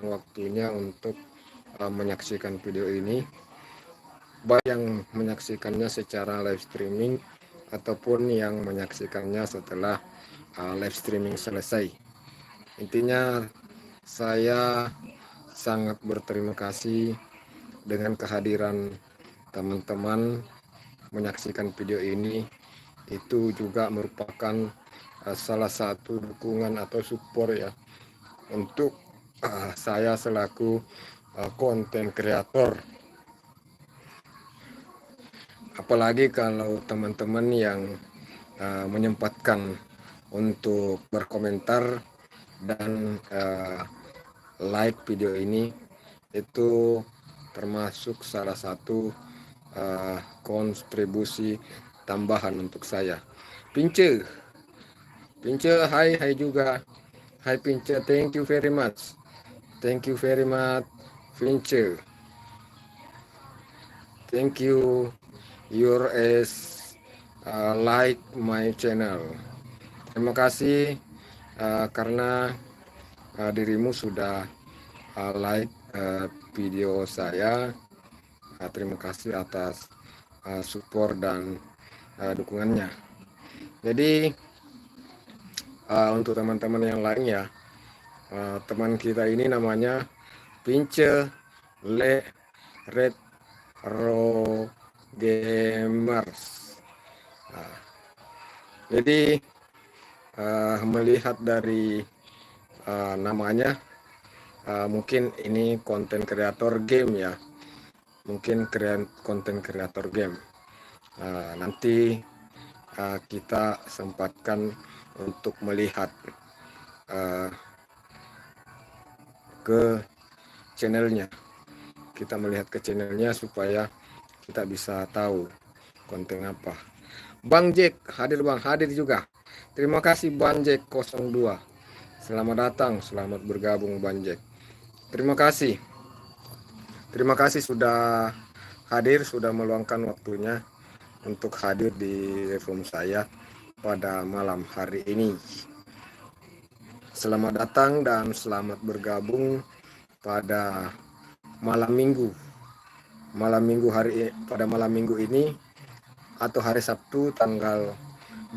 waktunya untuk menyaksikan video ini, baik yang menyaksikannya secara live streaming ataupun yang menyaksikannya setelah live streaming selesai. Intinya saya sangat berterima kasih dengan kehadiran teman-teman menyaksikan video ini. Itu juga merupakan salah satu dukungan atau support ya untuk saya selaku konten kreator. Apalagi kalau teman-teman yang menyempatkan untuk berkomentar dan like video ini, itu termasuk salah satu kontribusi tambahan untuk saya. Pince, hai juga. Hai Pince, thank you very much. Thank you very much, Pince. Thank you, your like my channel. Terima kasih karena dirimu sudah like video saya. Terima kasih atas support dan dukungannya. Jadi untuk teman-teman yang lain ya, teman kita ini namanya Pince Le Red Ro Gamers. Jadi melihat dari namanya, mungkin ini konten kreator game ya, mungkin konten kreator game. Nanti kita sempatkan untuk melihat ke channelnya. Kita melihat ke channelnya supaya kita bisa tahu konten apa. Bang Jack hadir bang, hadir juga. Terima kasih Bang Jack 02. Selamat datang, selamat bergabung Bang Jack. Terima kasih. Terima kasih sudah hadir, sudah meluangkan waktunya untuk hadir di room saya pada malam hari ini. Selamat datang dan selamat bergabung pada malam minggu. Pada malam minggu ini atau hari Sabtu tanggal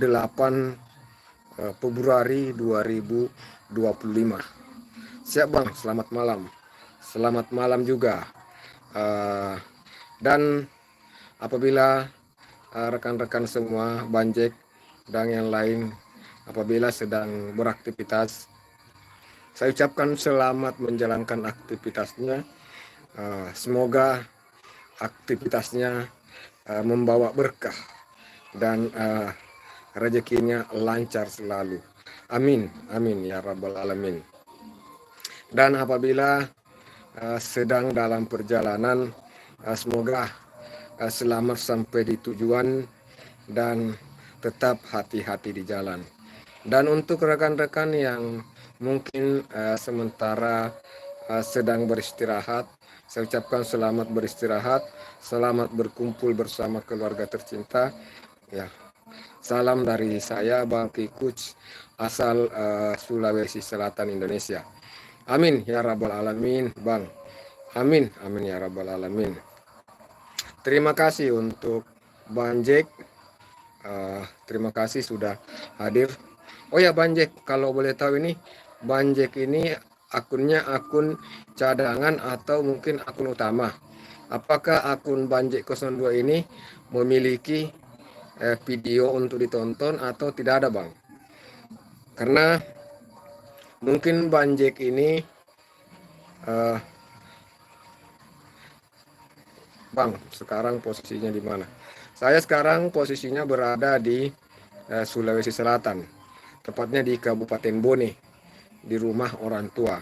8 Februari 2025. Siap Bang, selamat malam. Selamat malam juga. Dan apabila rekan-rekan semua, Bang Jack dan yang lain apabila sedang beraktivitas, saya ucapkan selamat menjalankan aktivitasnya. Semoga aktivitasnya membawa berkah dan rezekinya lancar selalu. Amin, amin ya rabbal alamin. Dan apabila sedang dalam perjalanan, semoga selamat sampai di tujuan dan tetap hati-hati di jalan. Dan untuk rekan-rekan yang mungkin sementara sedang beristirahat, saya ucapkan selamat beristirahat, selamat berkumpul bersama keluarga tercinta. Ya, salam dari saya Bang Kikuc, asal Sulawesi Selatan, Indonesia. Amin ya rabbal alamin, Bang. Amin, amin ya rabbal alamin. Terima kasih untuk Bang Jack. Terima kasih sudah hadir. Oh ya Bang Jack, kalau boleh tahu ini Bang Jack ini akunnya akun cadangan atau mungkin akun utama? Apakah akun Bang Jack 02 ini memiliki video untuk ditonton atau tidak ada Bang? Karena mungkin Bang Jack ini Bang, sekarang posisinya di mana? Saya sekarang posisinya berada di Sulawesi Selatan, tepatnya di Kabupaten Bone, di rumah orang tua.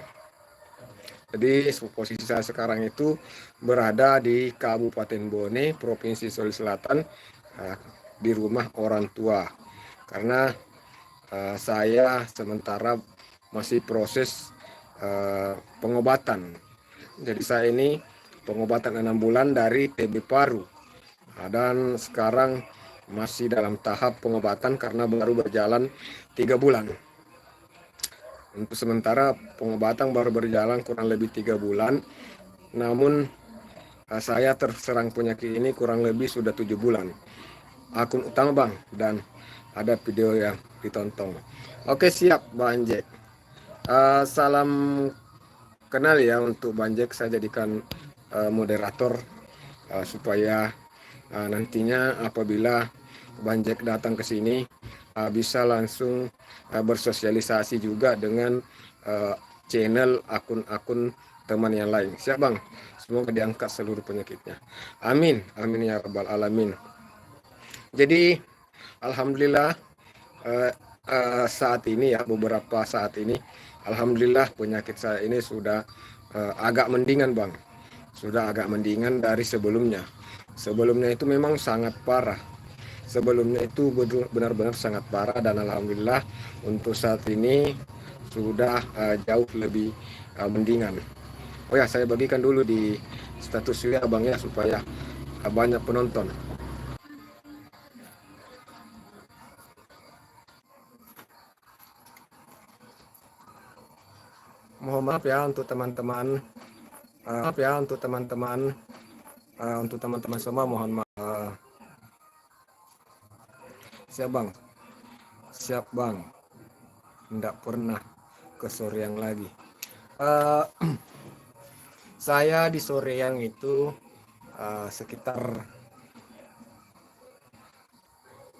Jadi posisi saya sekarang itu berada di Kabupaten Bone, Provinsi Sulawesi Selatan, di rumah orang tua. Karena saya sementara masih proses pengobatan. Jadi saya ini pengobatan 6 bulan dari TB paru. Dan sekarang masih dalam tahap pengobatan karena baru berjalan 3 bulan. Untuk sementara pengobatan baru berjalan kurang lebih 3 bulan, namun saya terserang penyakit ini kurang lebih sudah 7 bulan. Akun utama Bang, dan ada video yang ditonton. Oke, siap Bang Jack. Salam kenal ya untuk Bang Jack, saya jadikan moderator supaya nantinya apabila Bang Jack datang ke sini bisa langsung bersosialisasi juga dengan channel akun-akun teman yang lain. Siap Bang, semoga diangkat seluruh penyakitnya. Amin, amin ya rabbal alamin. Jadi alhamdulillah saat ini ya, beberapa saat ini alhamdulillah penyakit saya ini sudah agak mendingan Bang. Sudah agak mendingan dari sebelumnya. Sebelumnya itu memang sangat parah. Sebelumnya itu benar-benar sangat parah, dan alhamdulillah untuk saat ini sudah jauh lebih mendingan. Oh ya, saya bagikan dulu di status ya Bang ya, supaya banyak penonton. Mohon maaf ya untuk teman-teman, untuk teman-teman semua, mohon maaf. Siap Bang, siap Bang, tidak pernah ke Soreang lagi. Saya di Soreang itu sekitar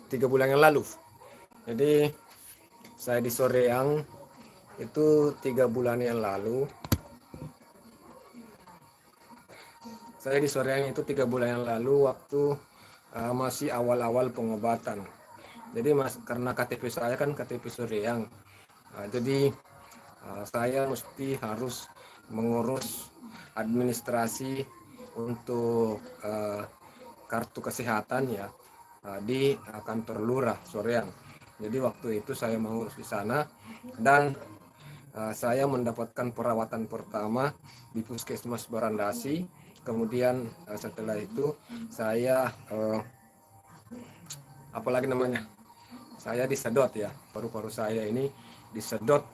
3 bulan yang lalu. Jadi saya di Soreang itu 3 bulan yang lalu. Saya di Soreang itu 3 bulan yang lalu waktu masih awal-awal pengobatan. Jadi karena KTP saya kan KTP Soreang, jadi saya mesti harus mengurus administrasi untuk kartu kesehatan ya di kantor lurah Soreang. Jadi waktu itu saya mengurus di sana, dan saya mendapatkan perawatan pertama di Puskesmas Barandasi. Kemudian setelah itu saya apalagi namanya, saya disedot ya, paru-paru saya ini disedot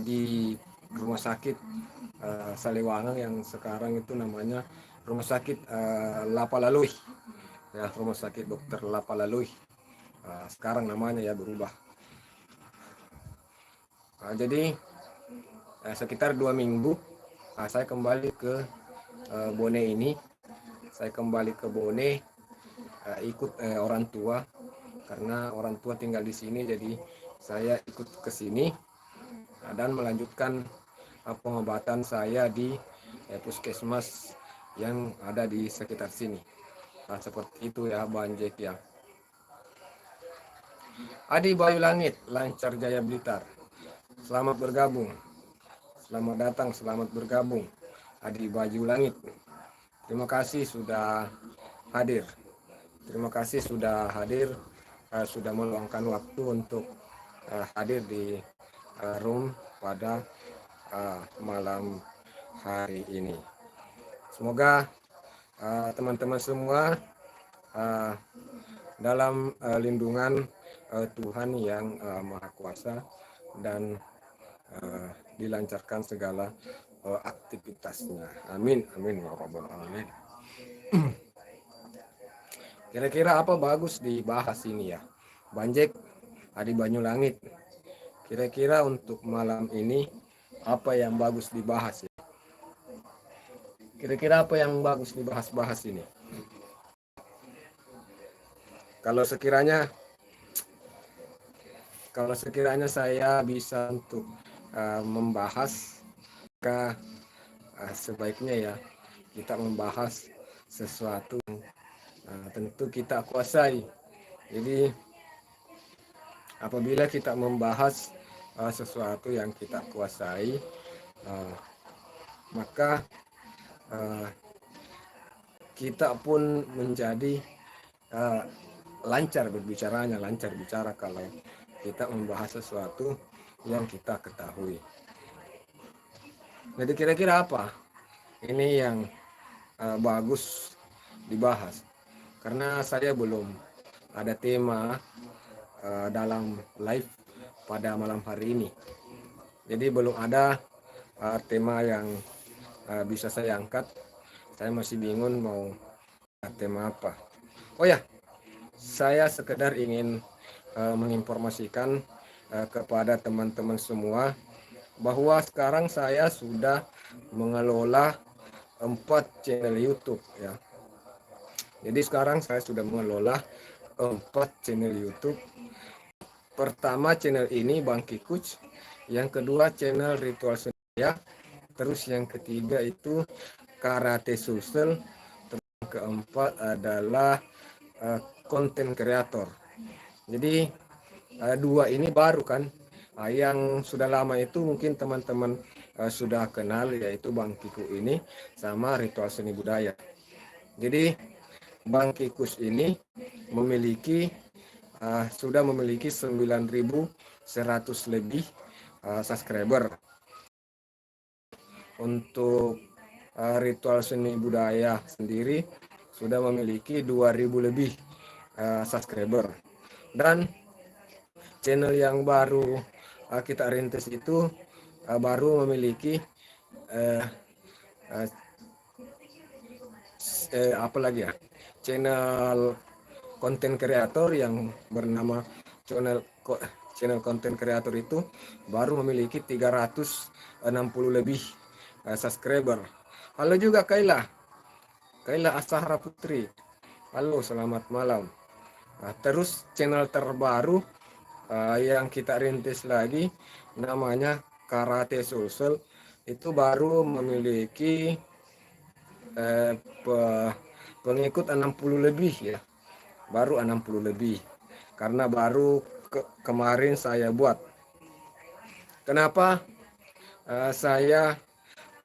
di rumah sakit Saliwangang yang sekarang itu namanya rumah sakit Lapalalui ya, rumah sakit dokter Lapalalui. Sekarang namanya ya berubah. Jadi sekitar 2 minggu saya kembali ke Bone ini. Saya kembali ke Bone ikut orang tua, karena orang tua tinggal di sini, jadi saya ikut ke sini dan melanjutkan pengobatan saya di puskesmas yang ada di sekitar sini. Seperti itu ya Bang Jack ya. Adi Bayu Langit, Lancar Jaya Blitar. Selamat bergabung. Selamat datang, selamat bergabung. Adi Bayu Langit. Terima kasih sudah hadir. Terima kasih sudah hadir, sudah meluangkan waktu untuk hadir di room pada malam hari ini. Semoga teman-teman semua dalam lindungan Tuhan yang Maha Kuasa, dan dilancarkan segala aktivitasnya. Amin, amin ya rabbal alamin. Kira-kira apa bagus dibahas ini ya, Bang Jack, Adi Banyu Langit. Kira-kira untuk malam ini apa yang bagus dibahas ya? Kira-kira apa yang bagus dibahas-bahas ini? Kalau sekiranya saya bisa untuk membahas, maka sebaiknya ya kita membahas sesuatu yang tentu kita kuasai. Jadi apabila kita membahas sesuatu yang kita kuasai, maka kita pun menjadi lancar berbicaranya, lancar bicara kalau kita membahas sesuatu yang kita ketahui. Jadi kira-kira apa ini yang bagus dibahas? Karena saya belum ada tema dalam live pada malam hari ini. Jadi belum ada tema yang bisa saya angkat. Saya masih bingung mau tema apa. Oh ya, saya sekedar ingin menginformasikan kepada teman-teman semua bahwa sekarang saya sudah mengelola 4 channel YouTube ya. Jadi sekarang saya sudah mengelola 4 channel YouTube. Pertama channel ini Bang Kikuch, yang kedua channel Ritual Senja, terus yang ketiga itu Karate Susel, terus yang keempat adalah konten kreator. Jadi dua ini baru kan. Yang sudah lama itu mungkin teman-teman sudah kenal, yaitu Bang Kiku ini sama Ritual Seni Budaya. Jadi Bang Kikus ini memiliki sudah memiliki 9.100 lebih subscriber. Untuk Ritual Seni Budaya sendiri sudah memiliki 2.000 lebih subscriber. Dan channel yang baru kita rintis itu baru memiliki apa lagi ya, channel konten kreator yang bernama channel konten kreator itu baru memiliki 360 lebih subscriber. Halo juga Kaila Asahra Putri, halo selamat malam. Terus channel terbaru yang kita rintis lagi namanya Karate Social, itu baru memiliki pengikut 60 lebih ya, baru 60 lebih, karena baru kemarin saya buat. Kenapa saya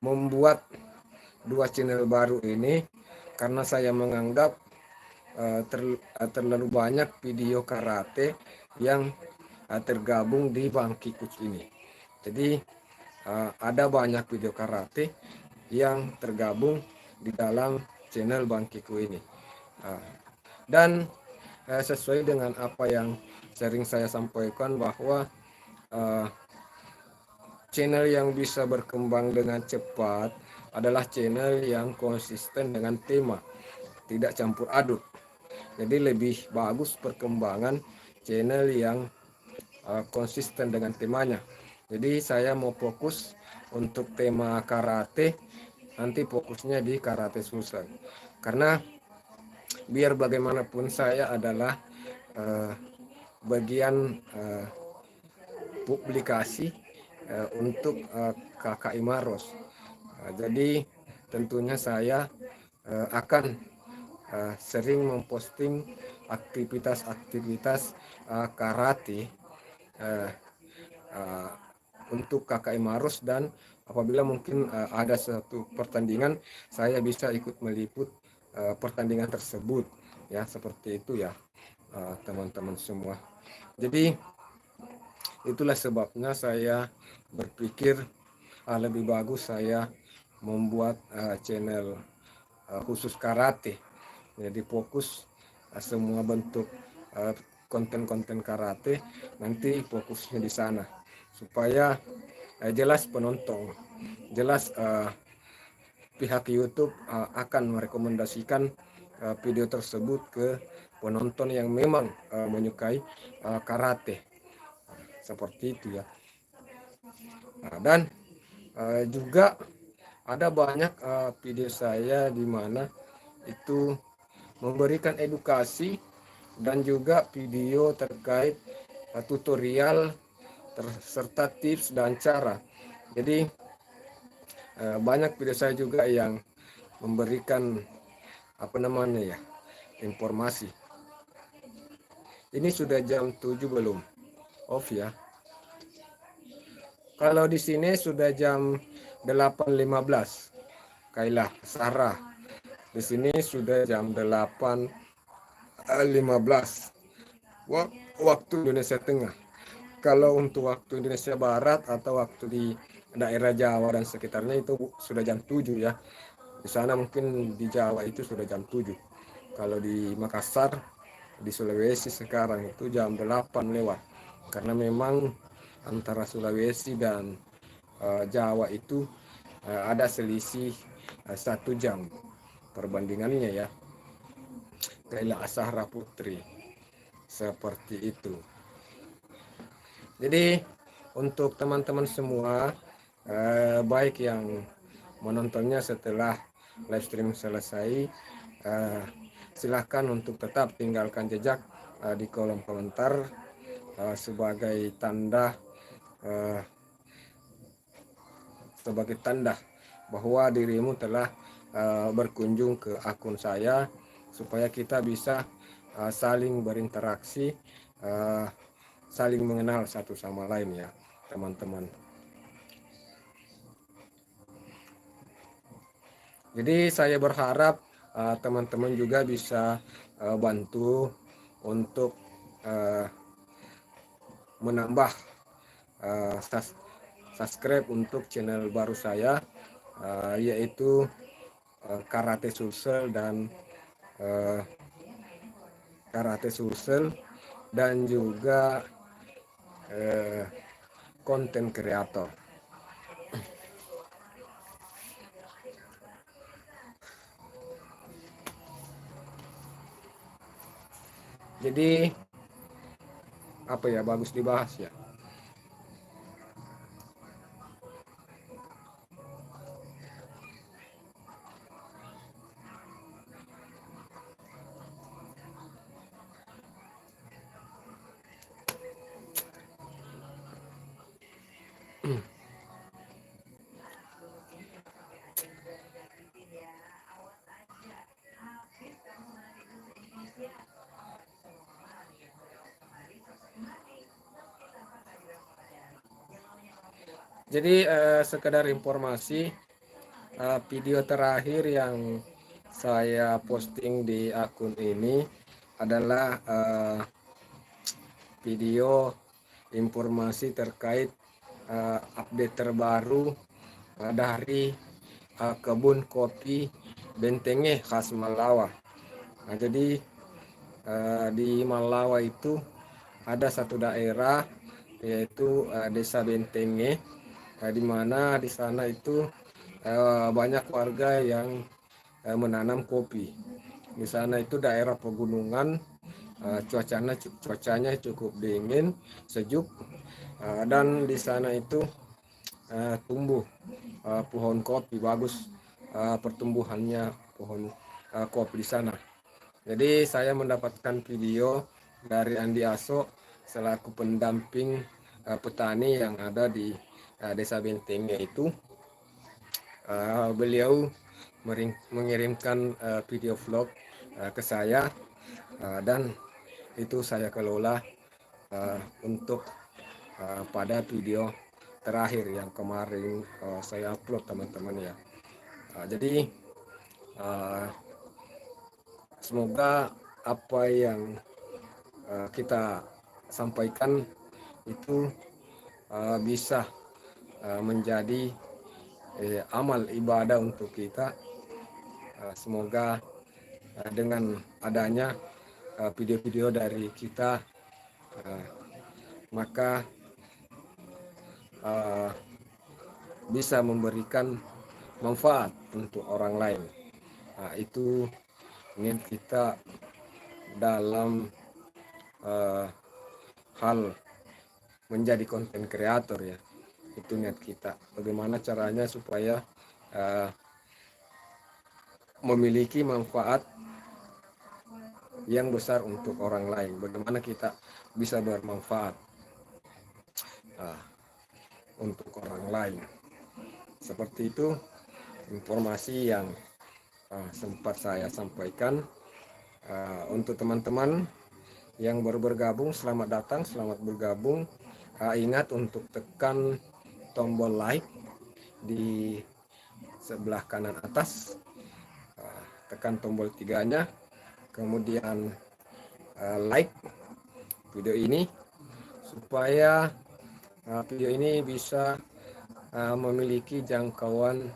membuat 2 channel baru ini? Karena saya menganggap terlalu banyak video karate yang tergabung di Bang Kikuch ini. Jadi ada banyak video karate yang tergabung di dalam channel Bang Kiku ini. Dan sesuai dengan apa yang sering saya sampaikan, bahwa channel yang bisa berkembang dengan cepat adalah channel yang konsisten dengan tema, tidak campur aduk. Jadi lebih bagus perkembangan channel yang konsisten dengan temanya. Jadi saya mau fokus untuk tema karate, nanti fokusnya di Karate Susan. Karena biar bagaimanapun saya adalah bagian publikasi untuk KKI Maros. Jadi tentunya saya akan sering memposting aktivitas-aktivitas karate untuk KKI Maros, dan apabila mungkin ada satu pertandingan, saya bisa ikut meliput pertandingan tersebut ya, seperti itu ya teman-teman semua. Jadi itulah sebabnya saya berpikir lebih bagus saya membuat channel khusus karate. Jadi fokus semua bentuk konten-konten karate, nanti fokusnya di sana supaya jelas penonton, jelas pihak YouTube akan merekomendasikan video tersebut ke penonton yang memang menyukai karate, seperti itu ya. Dan juga ada banyak video saya di mana itu memberikan edukasi dan juga video terkait tutorial serta tips dan cara. Jadi banyak video saya juga yang memberikan apa namanya ya, informasi. Ini sudah jam 7 belum? Off ya. Kalau di sini sudah jam 8.15. Kailah Sarah. Di sini sudah jam 8.15 waktu Indonesia Tengah. Kalau untuk waktu Indonesia Barat atau waktu di daerah Jawa dan sekitarnya itu sudah jam 7 ya. Di sana mungkin di Jawa itu sudah jam 7. Kalau di Makassar, di Sulawesi sekarang itu jam 8 lewat. Karena memang antara Sulawesi dan Jawa itu ada selisih 1 jam perbandingannya ya. Kaila Asahra Putri seperti itu. Jadi untuk teman-teman semua, baik yang menontonnya setelah live stream selesai, silahkan untuk tetap tinggalkan jejak di kolom komentar sebagai tanda uh, bahwa dirimu telah berkunjung ke akun saya, supaya kita bisa saling berinteraksi, saling mengenal satu sama lain ya teman-teman. Jadi saya berharap teman-teman juga bisa bantu untuk menambah subscribe untuk channel baru saya, yaitu Karate Sulsel dan juga konten kreator. Jadi apa ya, bagus dibahas ya. Jadi sekedar informasi, video terakhir yang saya posting di akun ini adalah video informasi terkait update terbaru dari kebun kopi Bentenge khas Malawa. Nah, jadi di Malawa itu ada satu daerah, yaitu Desa Bentenge, di mana di sana itu banyak warga yang menanam kopi. Di sana itu daerah pegunungan, cuacanya cukup dingin, sejuk, dan di sana itu tumbuh pohon kopi bagus, pertumbuhannya pohon kopi di sana. Jadi saya mendapatkan video dari Andi Aso selaku pendamping petani yang ada di Desa Bentengnya itu. Beliau mengirimkan video vlog ke saya, dan itu saya kelola untuk pada video terakhir yang kemarin saya upload teman-teman ya. Jadi semoga apa yang kita sampaikan itu bisa menjadi amal ibadah untuk kita. Semoga dengan adanya video-video dari kita, maka bisa memberikan manfaat untuk orang lain. Itu niat kita dalam hal menjadi konten kreator ya. Itu niat kita. Bagaimana caranya supaya memiliki manfaat yang besar untuk orang lain. Bagaimana kita bisa bermanfaat untuk orang lain. Seperti itu informasi yang sempat saya sampaikan. Untuk teman-teman yang baru bergabung, selamat datang, selamat bergabung. Ingat untuk tekan tombol like di sebelah kanan atas, tekan tombol 3-nya, kemudian like video ini supaya video ini bisa memiliki jangkauan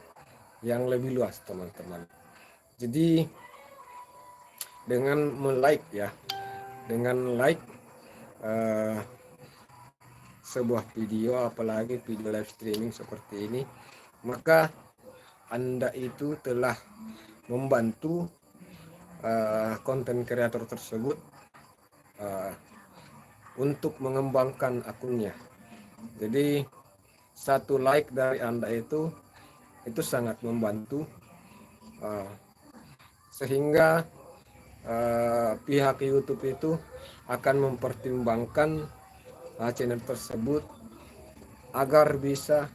yang lebih luas teman-teman. Jadi dengan like ya, dengan like sebuah video, apalagi video live streaming seperti ini, maka Anda itu telah membantu konten kreator tersebut uh, untuk mengembangkan akunnya. Jadi satu like dari Anda itu sangat membantu, uh, sehingga pihak YouTube itu akan mempertimbangkan channel tersebut agar bisa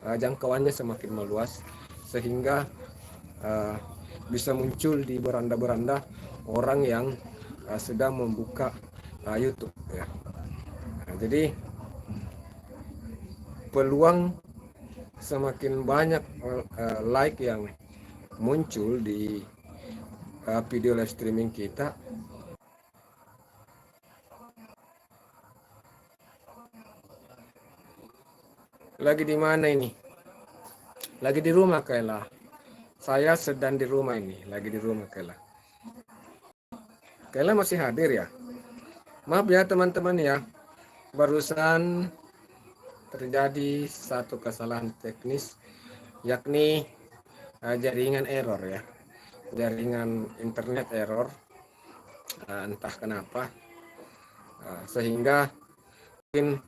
jangkauannya semakin meluas, sehingga bisa muncul di beranda-beranda orang yang sedang membuka YouTube ya. Nah, jadi peluang semakin banyak like yang muncul di video live streaming kita, lagi di mana ini? Lagi di rumah Kayla. Saya sedang di rumah ini, lagi di rumah Kayla. Kayla masih hadir ya? Maaf ya teman-teman ya, barusan terjadi satu kesalahan teknis, yakni jaringan error ya, jaringan internet error, entah kenapa, sehingga mungkin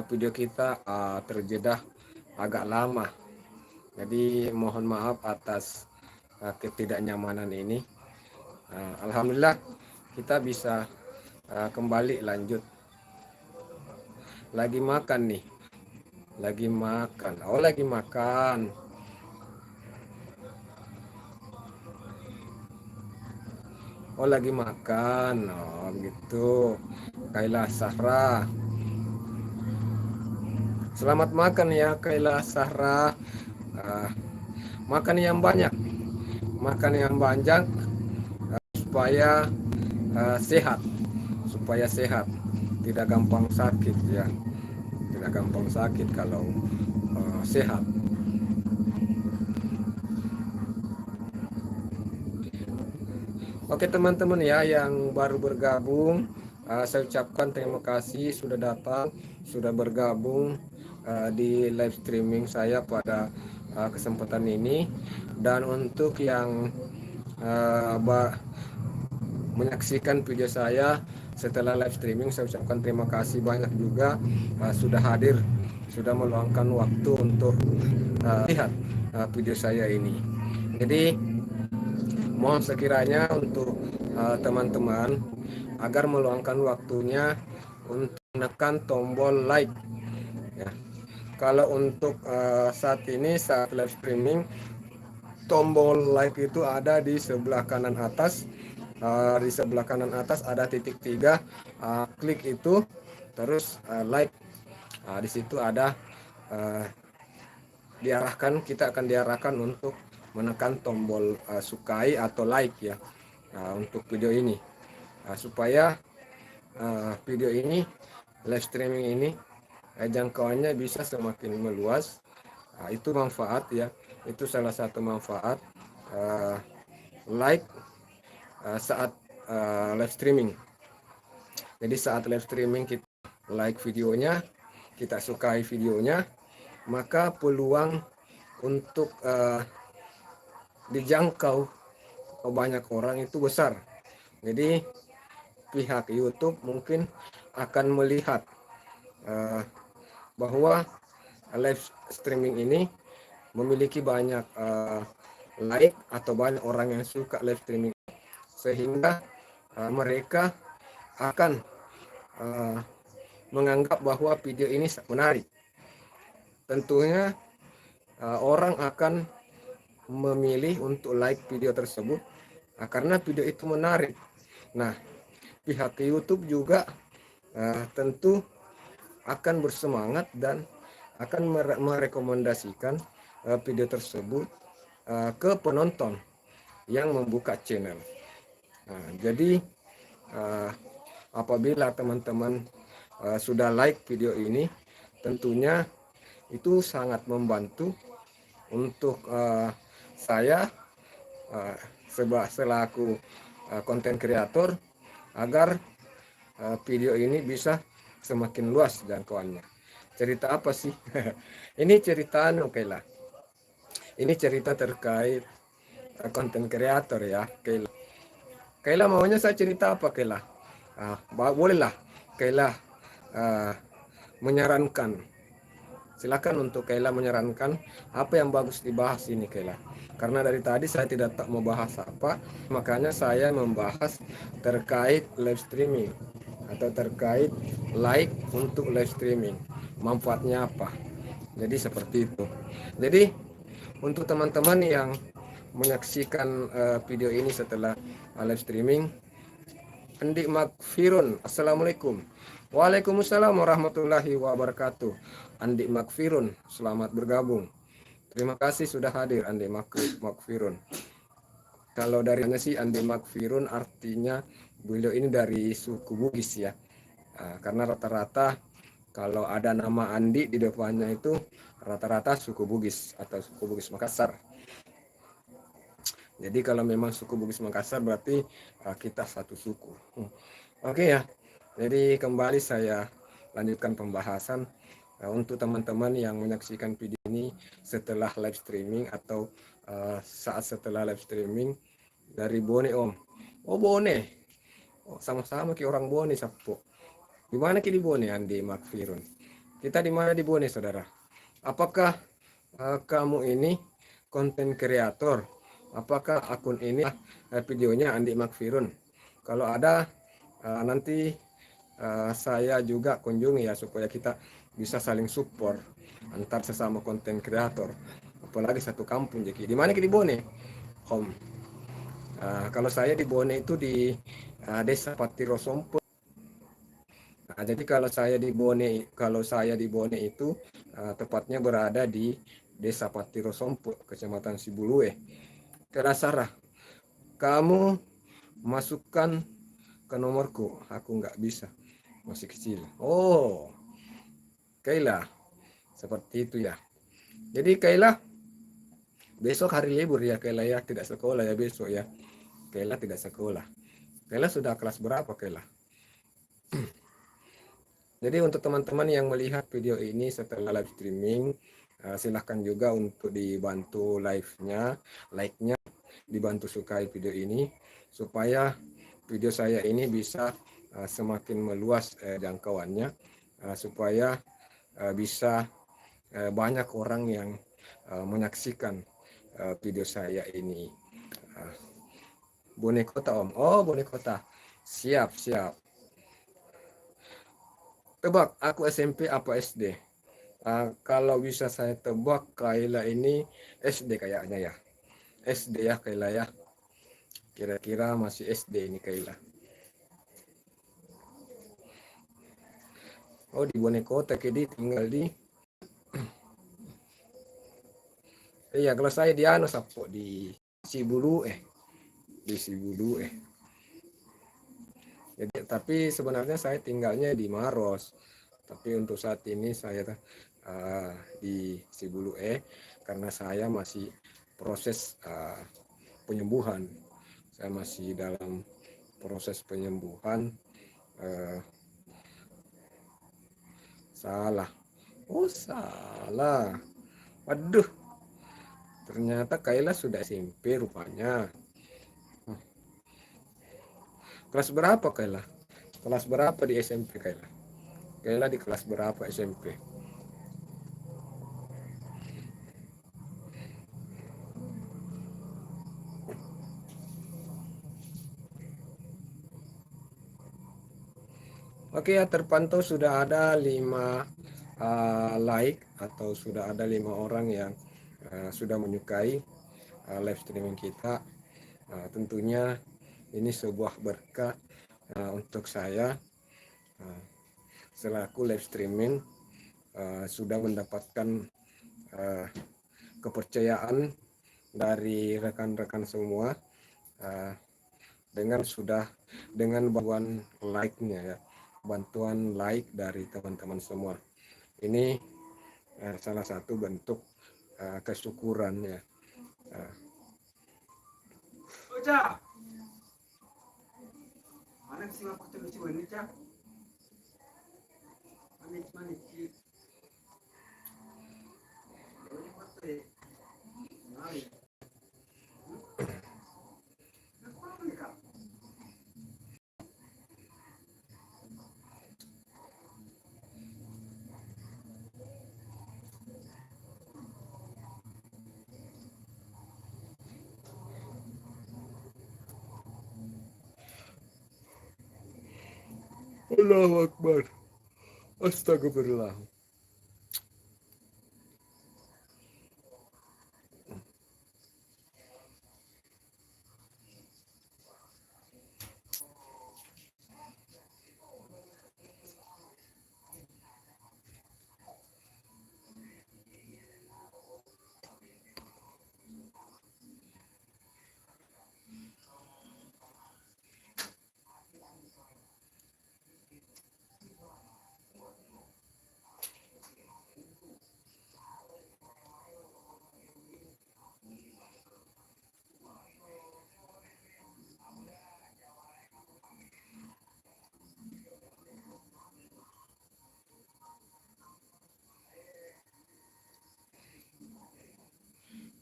video kita terjeda agak lama. Jadi mohon maaf atas ketidaknyamanan ini. Alhamdulillah kita bisa kembali lanjut. Lagi makan nih, lagi makan. Oh lagi makan. Oh lagi makan. Oh gitu. Kayla Sahra. Selamat makan ya Kayla Sahra. Makan yang banyak. Makan yang banyak supaya sehat. Supaya sehat. Tidak gampang sakit ya. Tidak gampang sakit kalau sehat. Oke teman-teman ya yang baru bergabung, saya ucapkan terima kasih sudah datang, sudah bergabung di live streaming saya pada kesempatan ini. Dan untuk yang menyaksikan video saya setelah live streaming, saya ucapkan terima kasih banyak juga sudah hadir, sudah meluangkan waktu untuk lihat video saya ini. Jadi mohon sekiranya untuk teman-teman agar meluangkan waktunya untuk menekan tombol like ya. Kalau untuk saat ini saat live streaming, tombol like itu ada di sebelah kanan atas. Di sebelah kanan atas ada titik 3, klik itu terus like. Di situ ada kita akan diarahkan untuk menekan tombol sukai atau like ya untuk video ini, supaya video ini live streaming ini jangkauannya bisa semakin meluas. Itu manfaat ya, itu salah satu manfaat like saat live streaming. Jadi saat live streaming kita like videonya, kita sukai videonya, maka peluang untuk dijangkau banyak orang itu besar. Jadi pihak YouTube mungkin akan melihat bahwa live streaming ini memiliki banyak like atau banyak orang yang suka live streaming, sehingga mereka akan menganggap bahwa video ini menarik. Tentunya orang akan memilih untuk like video tersebut karena video itu menarik. Nah, pihak YouTube juga tentu akan bersemangat dan akan merekomendasikan video tersebut ke penonton yang membuka channel. Jadi apabila teman-teman sudah like video ini, tentunya itu sangat membantu untuk saya selaku konten kreator agar video ini bisa semakin luas jangkauannya. Cerita apa sih? Ini cerita Kayla. Ini cerita terkait konten kreator ya, Kayla. Kayla maunya saya cerita apa, Kayla? Bolehlah Kayla uh, menyarankan. Silakan untuk Kayla menyarankan apa yang bagus dibahas ini, Kayla. Karena dari tadi saya tidak tak mau bahas apa, makanya saya membahas terkait live streaming atau terkait like untuk live streaming. Manfaatnya apa? Jadi seperti itu. Jadi untuk teman-teman yang menyaksikan video ini setelah live streaming, Andi Makfirun, Assalamualaikum. Waalaikumsalam warahmatullahi wabarakatuh. Andi Makfirun, selamat bergabung. Terima kasih sudah hadir Andi Makfirun. Kalau dari sih Andi Makfirun artinya beliau ini dari suku Bugis ya. Karena rata-rata kalau ada nama Andi di depannya itu rata-rata suku Bugis atau suku Bugis Makassar. Jadi kalau memang suku Bugis Makassar berarti kita satu suku. Oke ya. Jadi kembali saya lanjutkan pembahasan untuk teman-teman yang menyaksikan video ini setelah live streaming atau saat setelah live streaming dari Bone Om. Oh Bone. Oh, sama-sama ki orang Bone Sapo. Di mana ki di Bone Andi Makfirun? Kita di mana di Bone saudara? Apakah kamu ini konten kreator? Apakah akun ini videonya Andi Makfirun? Kalau ada nanti saya juga kunjungi ya supaya kita bisa saling support antar sesama konten kreator. Apalagi satu kampung jadi. Di mana di Bone? Home. Kalau saya di Bone itu di Desa Patiro Sompo. Jadi kalau saya di Bone itu tepatnya berada di Desa Patiro Sompo, Kecamatan Sibulue. Terasarah, kamu masukkan ke nomorku, aku nggak bisa, masih kecil. Oh, Kayla, seperti itu ya. Jadi Kayla, besok hari libur ya Kayla ya, tidak sekolah ya besok ya. Kayla tidak sekolah. Kayla sudah kelas berapa Kayla? Jadi untuk teman-teman yang melihat video ini setelah live streaming, silahkan juga untuk dibantu live-nya, like-nya, dibantu sukai video ini supaya video saya ini bisa semakin meluas jangkauannya, supaya bisa banyak orang yang menyaksikan video saya ini. Bone Kota Om. Oh Bone Kota. Siap siap. Tebak aku SMP apa SD? Kalau bisa saya tebak Kayla ini SD kayaknya ya. SD ya Kayla ya. Kira-kira masih SD ini Kayla. Oh di Bone Kota, jadi tinggal di. Iya kalau saya di Anu Sapo di Sibulu di Sibulu Jadi tapi sebenarnya saya tinggalnya di Maros. Tapi untuk saat ini saya di Sibulu karena saya masih proses penyembuhan. Saya masih dalam proses penyembuhan. Salah. Oh salah. Waduh. Ternyata Kayla sudah SMP rupanya. Kelas berapa Kayla? Kelas berapa di SMP Kayla? Kayla di kelas berapa SMP? Oke ya, terpantau sudah ada 5 like atau sudah ada 5 orang yang sudah menyukai live streaming kita. Tentunya ini sebuah berkah untuk saya selaku live streaming sudah mendapatkan kepercayaan dari rekan-rekan semua dengan bantuan like-nya ya, bantuan like dari teman-teman semua. Ini salah satu bentuk kesyukuran ya. Allahu Akbar. Astagfirullah.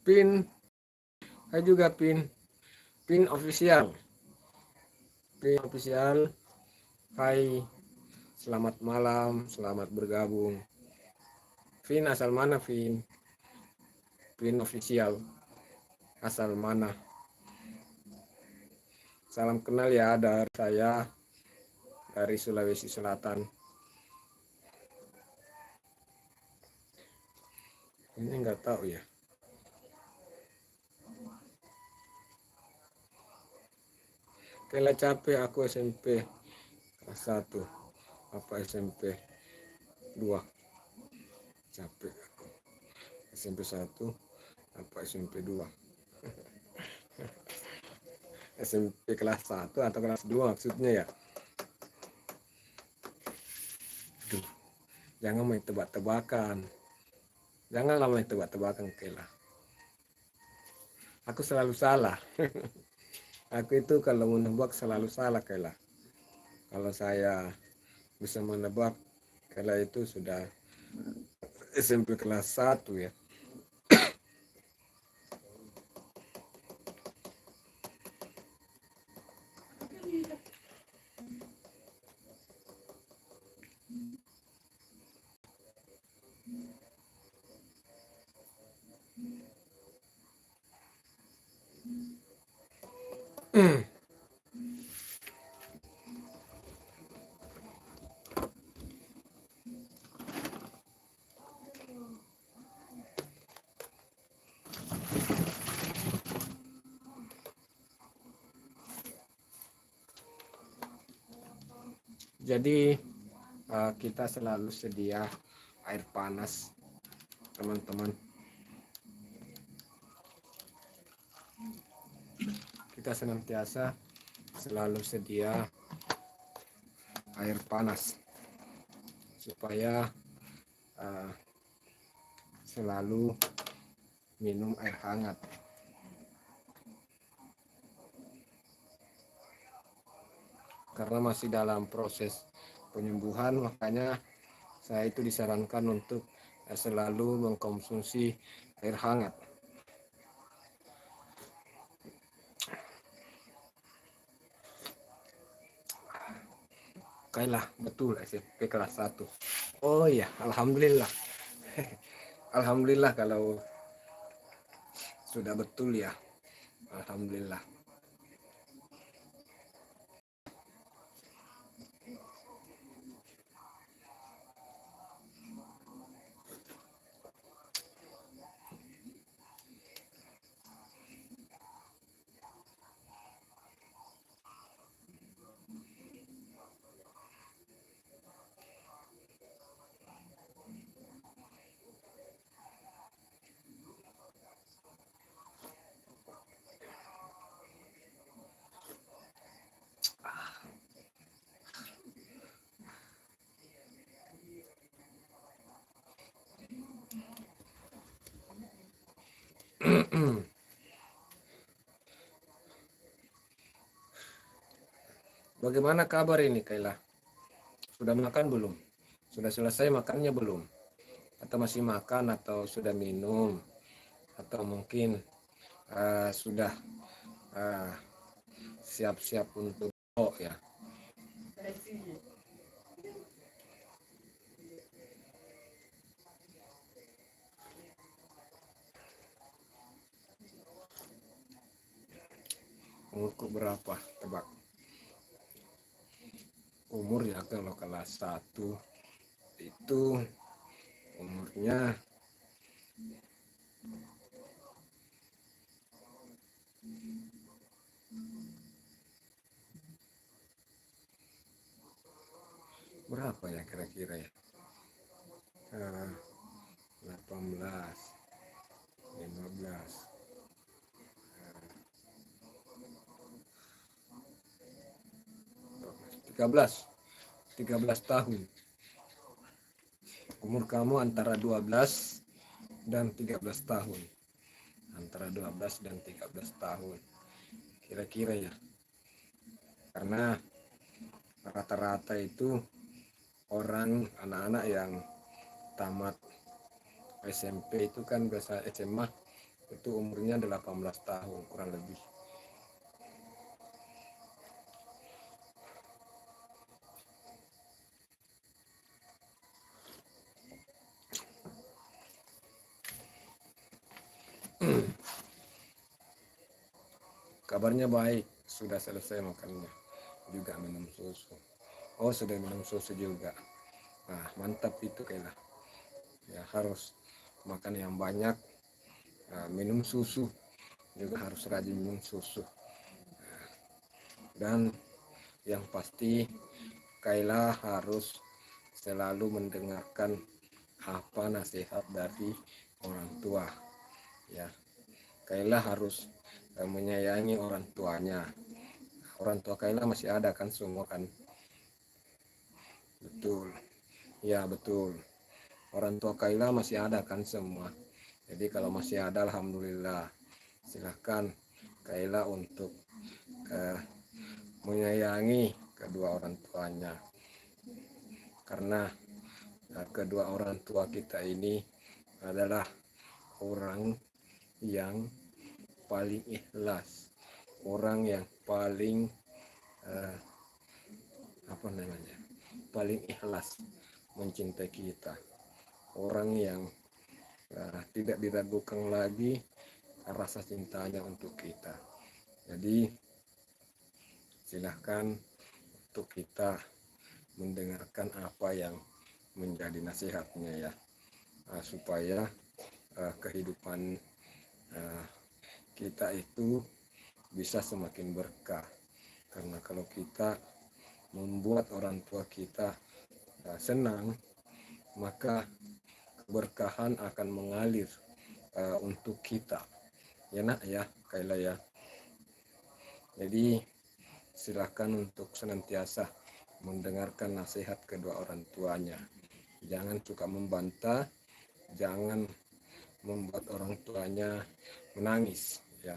Pin, saya juga pin official. Pin official. Hai, selamat malam, selamat bergabung. Pin asal mana, Pin? Pin official. Asal mana? Salam kenal ya, dari saya dari Sulawesi Selatan. Ini nggak tahu ya. Kela capek aku SMP kelas 1 apa SMP 2. Capek aku. SMP 1 apa SMP 2. SMP kelas 1 atau kelas 2 maksudnya ya. Duh, jangan main tebak-tebakan. Janganlah main tebak-tebakan, Kela. Aku selalu salah. Aku itu kalau menebak selalu salah, Kela. Kalau saya bisa menebak, Kela itu sudah SMP kelas 1 ya. Jadi kita selalu sedia air panas, teman-teman. Kita senantiasa selalu sedia air panas supaya selalu minum air hangat. Karena masih dalam proses penyembuhan, makanya saya itu disarankan untuk selalu mengkonsumsi air hangat. Kailah betul SMP kelas 1. Oh iya, alhamdulillah. Alhamdulillah kalau sudah betul ya. Alhamdulillah. Bagaimana kabar ini, Kayla? Sudah makan belum? Sudah selesai makannya belum? Atau masih makan atau sudah minum? Atau mungkin sudah uh, siap-siap untuk ya. Umurku berapa? Tebak. Umur ya kalau kelas 1 itu umurnya berapa ya kira-kira ya? 18, 15, 13 tahun. Umur kamu antara 12 dan 13 tahun. Antara 12 dan 13 tahun. Kira-kira ya. Karena rata-rata itu orang anak-anak yang tamat SMP itu kan biasa SMA itu umurnya 18 tahun kurang lebih. Kabarnya baik, sudah selesai makannya, juga minum susu. Oh, sudah minum susu juga. Nah, mantap itu kayaknya. Ya, harus makan yang banyak, minum susu, juga harus rajin minum susu. Dan yang pasti Kayla harus selalu mendengarkan apa nasihat dari orang tua. Ya, Kayla harus menyayangi orang tuanya. Orang tua Kayla masih ada kan semua kan? Betul. Ya, betul. Orang tua Kayla masih ada kan semua. Jadi kalau masih ada alhamdulillah. Silahkan Kayla untuk menyayangi kedua orang tuanya. Karena kedua orang tua kita ini adalah orang yang paling ikhlas, orang yang paling paling ikhlas mencintai kita, orang yang tidak diragukan lagi rasa cintanya untuk kita. Jadi silahkan untuk kita mendengarkan apa yang menjadi nasihatnya ya, supaya kehidupan kita itu bisa semakin berkah. Karena kalau kita membuat orang tua kita senang, maka keberkahan akan mengalir untuk kita. Ya nak ya, Kayla ya. Jadi silakan untuk senantiasa mendengarkan nasihat kedua orang tuanya. Jangan suka membantah, jangan membuat orang tuanya menangis ya.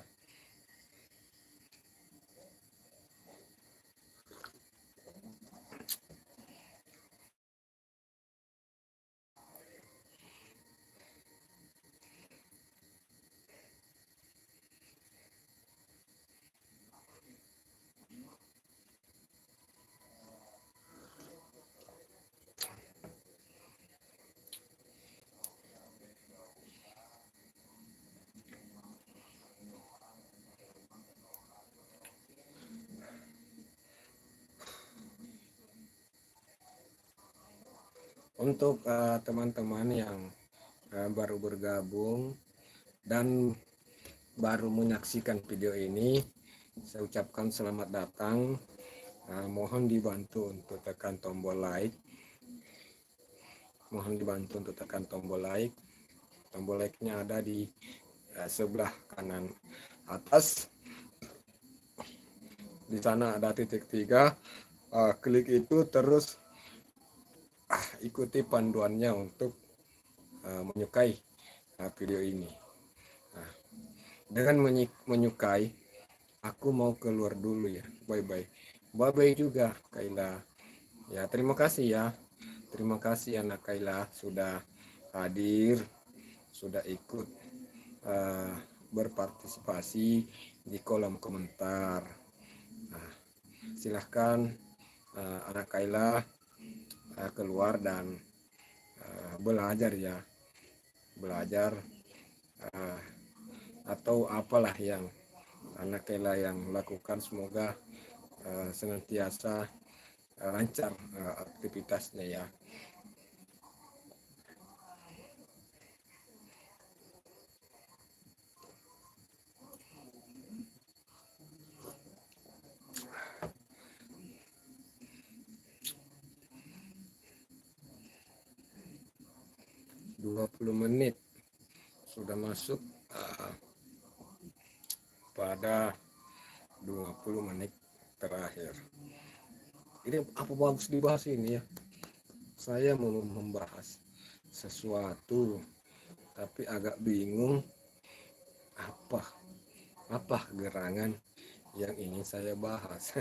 Untuk teman-teman yang baru bergabung dan baru menyaksikan video ini, saya ucapkan selamat datang. Mohon dibantu untuk tekan tombol like. Mohon dibantu untuk tekan tombol like. Tombol like-nya ada di sebelah kanan atas. Di sana ada titik 3. Klik itu terus ikuti panduannya untuk menyukai video ini. Dengan menyukai, aku mau keluar dulu ya. Bye bye. Bye bye juga Kayla. Ya, terima kasih ya. Terima kasih anak Kaila sudah hadir, sudah ikut berpartisipasi di kolom komentar. Nah, silahkan anak Kaila keluar dan belajar ya, belajar atau apalah yang anak Kaila yang lakukan, semoga senantiasa lancar aktivitasnya ya. ...20 menit sudah masuk pada 20 menit terakhir. Ini apa bagus dibahas ini ya? Saya mau membahas sesuatu tapi agak bingung apa gerangan yang ingin saya bahas.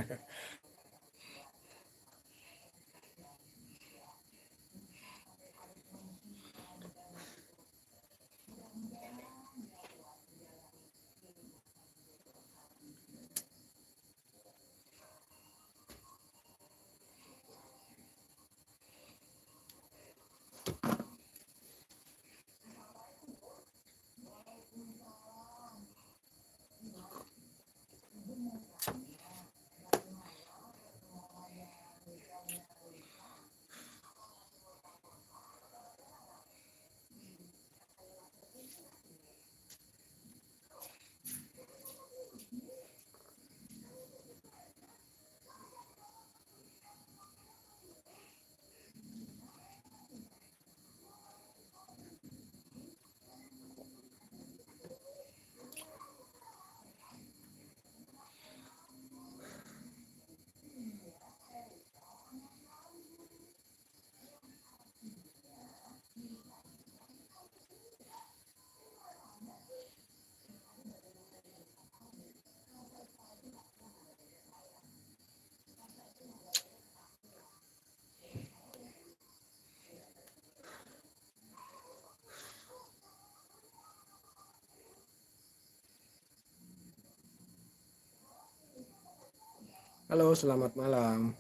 Halo, selamat malam.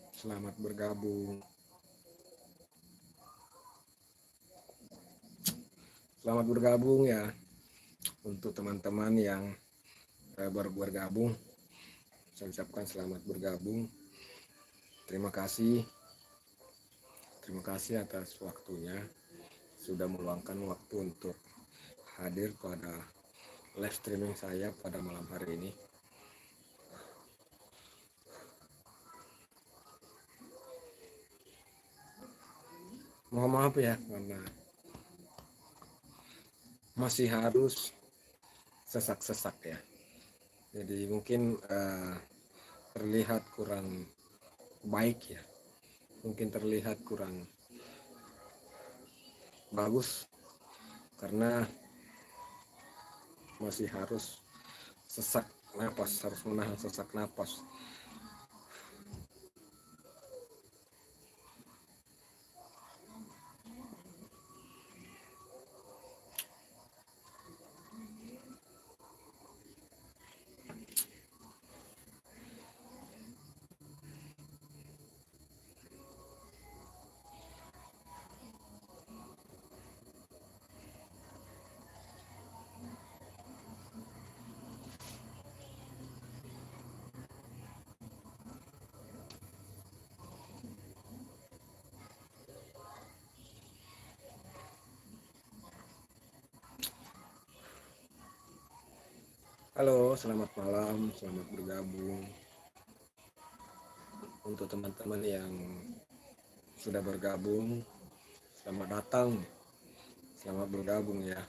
Selamat bergabung. Selamat bergabung ya untuk teman-teman yang baru bergabung. Saya ucapkan selamat bergabung. Terima kasih atas waktunya, sudah meluangkan waktu untuk hadir pada live streaming saya pada malam hari ini. Mohon maaf ya karena masih harus sesak-sesak ya. Jadi mungkin terlihat kurang baik ya. Mungkin terlihat kurang bagus karena masih harus sesak napas, harus menahan sesak napas. Halo, selamat malam, selamat bergabung. Untuk teman-teman yang sudah bergabung, selamat datang, selamat bergabung ya.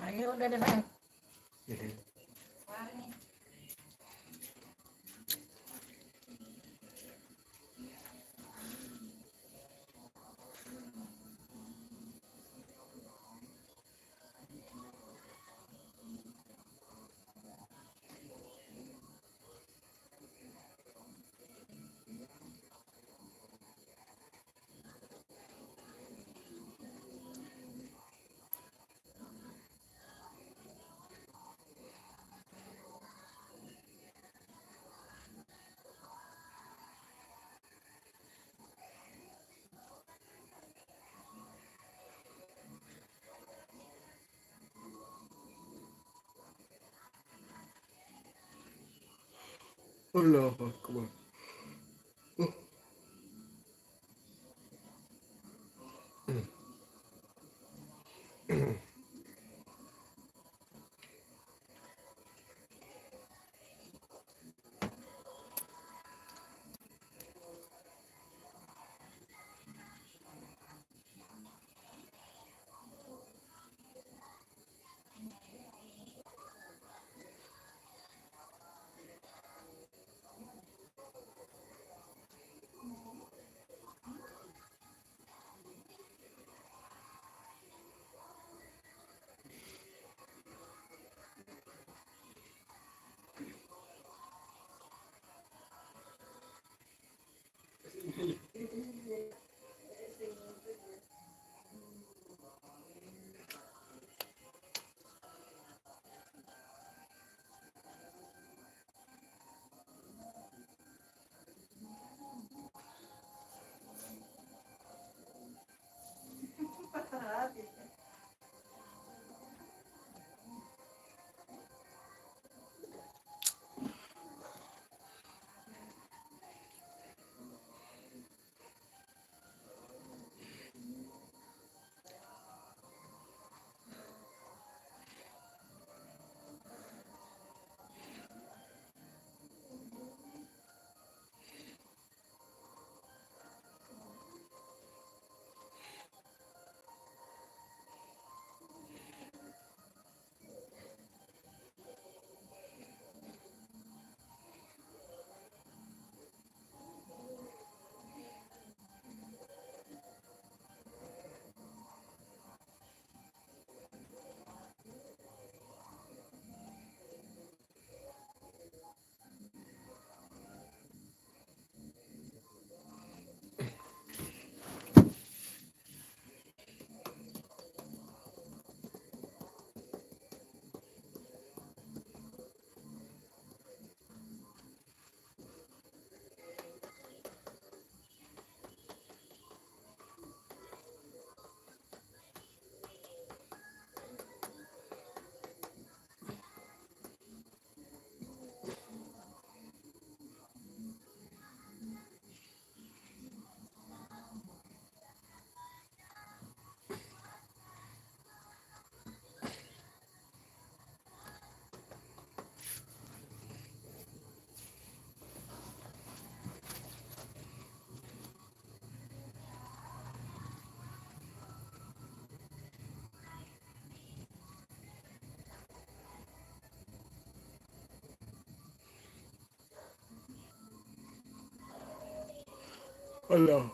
Ayo udah deh Bang. Allahu Akbar. Allah.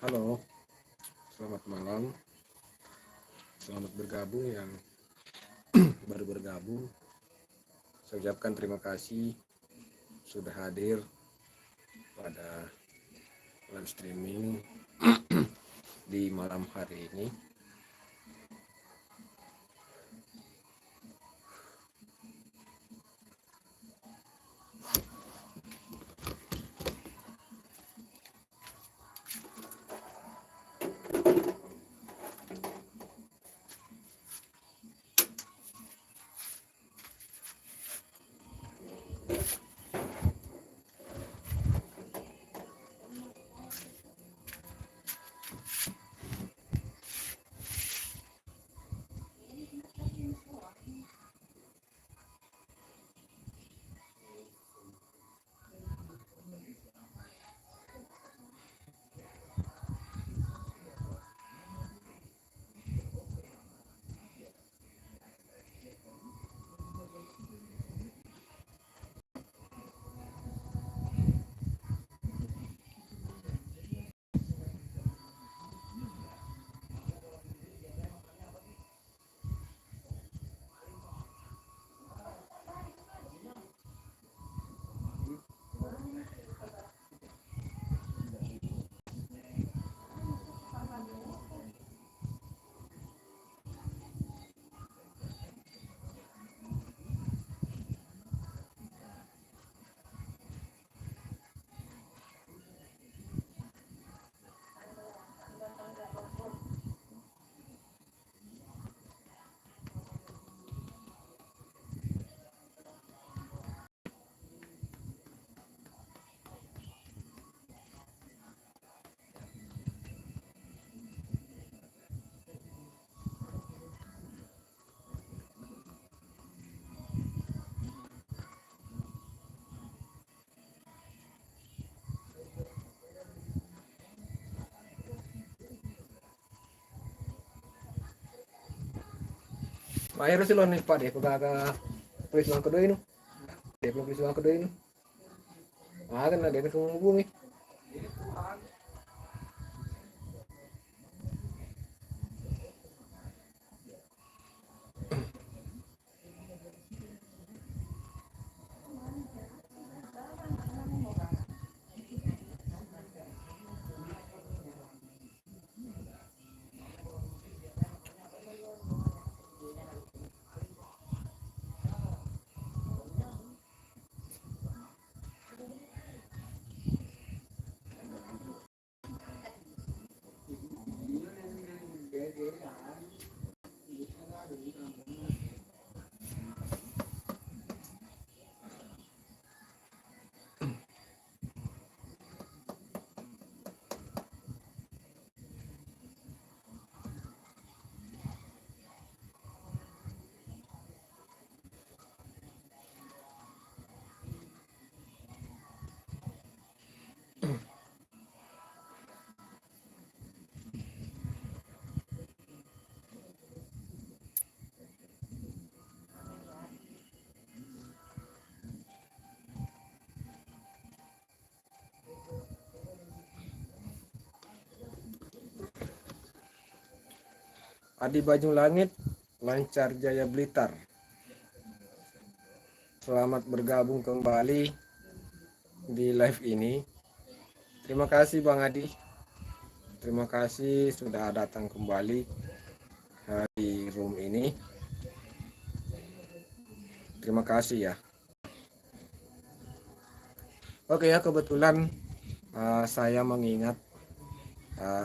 Halo, selamat malam. Selamat bergabung yang baru bergabung. Saya ucapkan terima kasih sudah hadir pada live streaming di malam hari ini. Mayroon sila ni Pade pagka presyo ang kadoy no. Dia belum presyo ang kadoy no. Kan na dia kung bumi. Adi Bajung Langit, Lancar Jaya Blitar. Selamat bergabung kembali di live ini. Terima kasih Bang Adi. Terima kasih sudah datang kembali di room ini. Terima kasih ya. Oke ya, kebetulan saya mengingat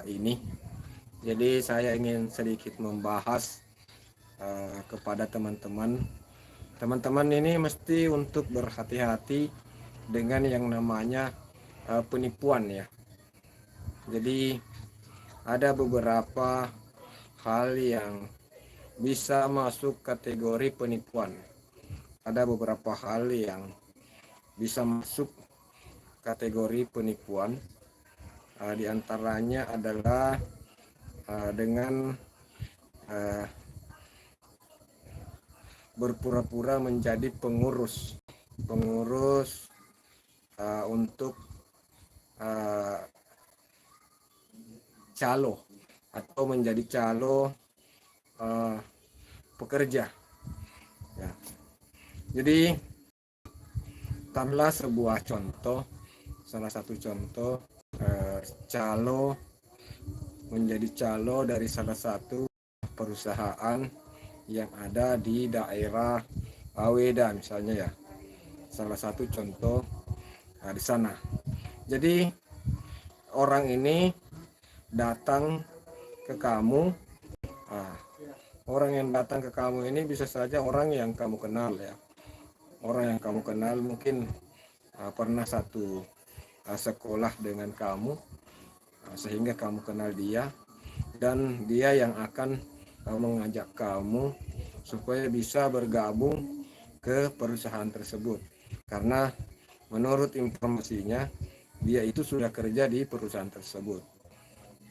ini. Jadi saya ingin sedikit membahas kepada teman-teman. Teman-teman ini mesti untuk berhati-hati dengan yang namanya penipuan ya. Jadi ada beberapa hal yang bisa masuk kategori penipuan. Ada beberapa hal yang bisa masuk kategori penipuan. Di antaranya adalah dengan berpura-pura menjadi pengurus untuk calo atau menjadi calo pekerja ya. Jadi taruhlah sebuah contoh, salah satu contoh calo menjadi calo dari salah satu perusahaan yang ada di daerah Aweda misalnya ya, salah satu contoh di sana. Jadi orang ini datang ke kamu, orang yang datang ke kamu ini bisa saja orang yang kamu kenal ya, orang yang kamu kenal mungkin pernah satu sekolah dengan kamu, sehingga kamu kenal dia, dan dia yang akan mengajak kamu supaya bisa bergabung ke perusahaan tersebut, karena menurut informasinya dia itu sudah kerja di perusahaan tersebut.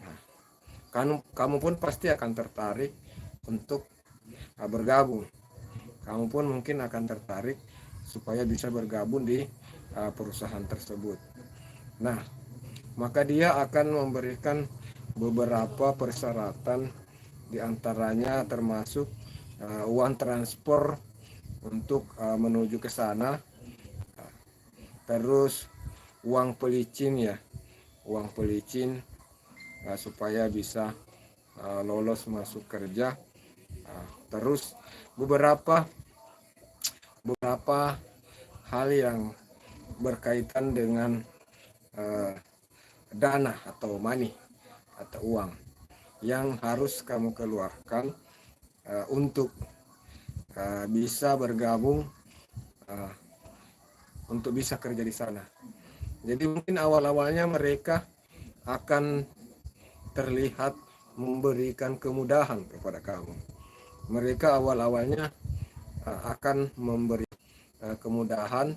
Nah, kamu pun pasti akan tertarik untuk bergabung. Kamu pun mungkin akan tertarik supaya bisa bergabung di perusahaan tersebut. Nah, maka dia akan memberikan beberapa persyaratan, diantaranya termasuk uang transfer untuk menuju ke sana, terus uang pelicin ya, uang pelicin supaya bisa lolos masuk kerja, terus beberapa hal yang berkaitan dengan dana atau money atau uang yang harus kamu keluarkan untuk bisa bergabung, untuk bisa kerja di sana. Jadi mungkin awal-awalnya mereka akan terlihat memberikan kemudahan kepada kamu. Mereka awal-awalnya akan memberi kemudahan